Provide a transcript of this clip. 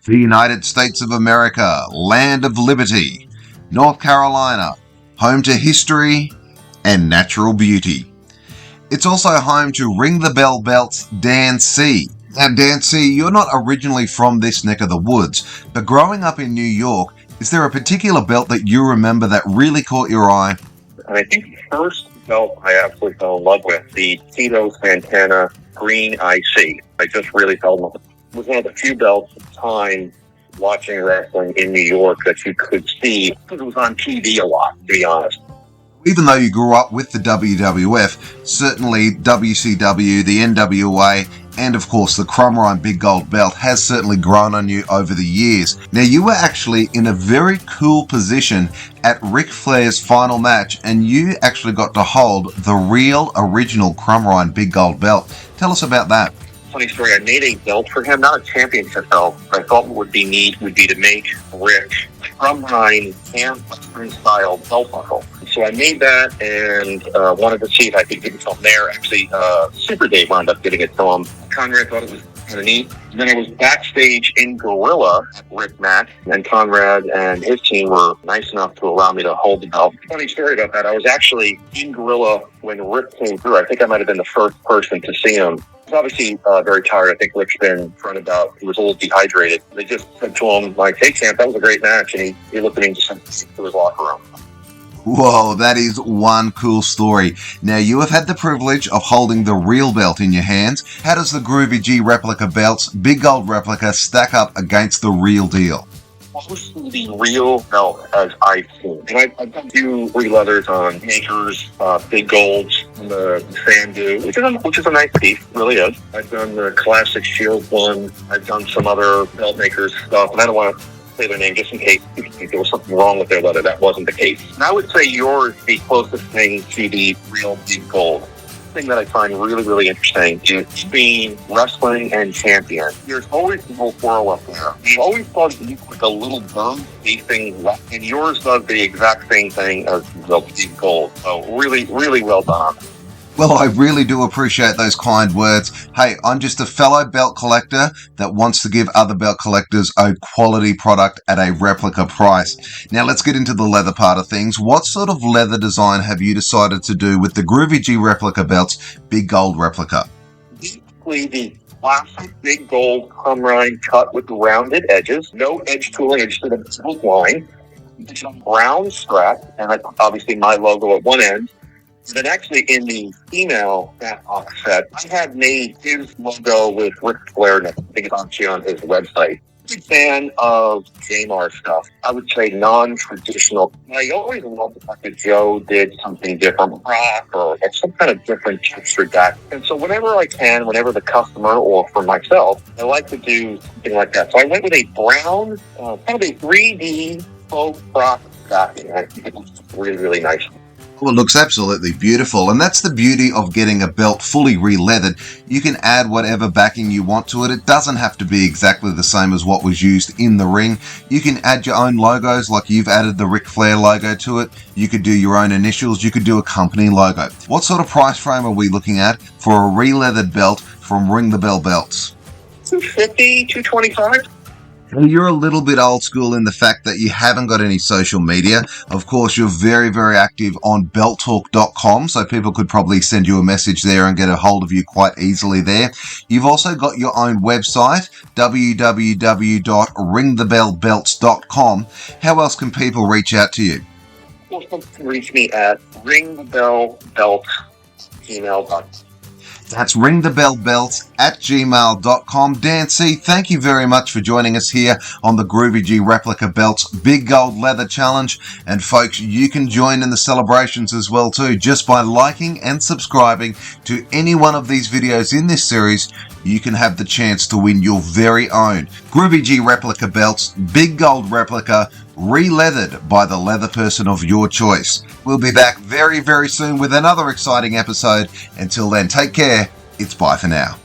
The United States of America, land of liberty, North Carolina, home to history and natural beauty. It's also home to Ring the Bell Belt's Dan C. Now, Dan C., you're not originally from this neck of the woods, but growing up in New York, is there a particular belt that you remember that really caught your eye? And I think the first belt I absolutely fell in love with, the Tito Santana Green IC. I just really fell in love with it. It was one of the few belts at the time watching wrestling in New York that you could see, because it was on TV a lot, to be honest. Even though you grew up with the WWF, certainly WCW, the NWA, and of course the Crumrine Big Gold Belt has certainly grown on you over the years. Now, you were actually in a very cool position at Ric Flair's final match, and you actually got to hold the real original Crumrine Big Gold Belt. Tell us about that. Funny story, I made a belt for him, not a championship belt. I thought what would be neat would be to make Rick Crumrine and Western style belt buckle. So I made that and wanted to see if I could give it to him there. Actually, Super Dave wound up giving it to him. Conrad thought it was kind of neat. And then I was backstage in Gorilla at Rick match, and Conrad and his team were nice enough to allow me to hold the belt. Funny story about that, I was actually in Gorilla when Rick came through. I think I might have been the first person to see him. He was obviously very tired. I think Rick's been front about, he was a little dehydrated. They just said to him, like, "Hey, champ, that was a great match." And he looked at me and just sent to his locker room. Whoa, that is one cool story. Now, you have had the privilege of holding the real belt in your hands. How does the Groovy G replica belt's Big Gold replica stack up against the real deal? Mostly the real belt as I've seen. And I've done a few re-leathers on Makers, Big Golds, and the Sandu, which is a nice piece, really is. I've done the classic Shield one. I've done some other belt makers stuff, and I don't want to say their name just in case people think there was something wrong with their leather. That wasn't the case. And I would say yours is the closest thing to the real Big Gold. The thing that I find really, really interesting is being wrestling and champion. There's always a little twirl up there. You always thought it looked like a little bird facing left, and yours does the exact same thing as the Big Gold. So really, really well done. Well, I really do appreciate those kind words. Hey, I'm just a fellow belt collector that wants to give other belt collectors a quality product at a replica price. Now, let's get into the leather part of things. What sort of leather design have you decided to do with the Groovy G replica belt's Big Gold replica? Basically, the classic Big Gold Crumrine cut with the rounded edges. No edge tooling, I just did a smooth line. It's a brown strap, and that's obviously my logo at one end. Then actually in the female fat box set, I have made his logo with Ric Flair, and I think it's actually on his website. Big fan of Jamar stuff. I would say non-traditional. I always loved the fact that Joe did something different, rock or some kind of different texture deck. And so whenever I can, whenever the customer or for myself, I like to do something like that. So I went with a brown, kind of a 3D faux rock backing. I think it looks really, really nice. Well, it looks absolutely beautiful, and that's the beauty of getting a belt fully re-leathered. You can add whatever backing you want to it. It doesn't have to be exactly the same as what was used in the ring. You can add your own logos, like you've added the Ric Flair logo to it. You could do your own initials. You could do a company logo. What sort of price frame are we looking at for a re-leathered belt from Ring the Bell Belts? $250, $225. Well, you're a little bit old school in the fact that you haven't got any social media. Of course, you're very, very active on belttalk.com, so people could probably send you a message there and get a hold of you quite easily there. You've also got your own website, www.ringthebellbelts.com. How else can people reach out to you? Well, folks can reach me at ringthebellbelt@gmail.com. That's ringthebellbelts@gmail.com. Dan C., thank you very much for joining us here on the Groovy G Replica Belts Big Gold Leather Challenge. And folks, you can join in the celebrations as well too. Just by liking and subscribing to any one of these videos in this series, you can have the chance to win your very own Groovy G Replica Belts Big Gold Replica, re-leathered by the leather person of your choice. We'll be back very, very soon with another exciting episode. Until then, take care. It's bye for now.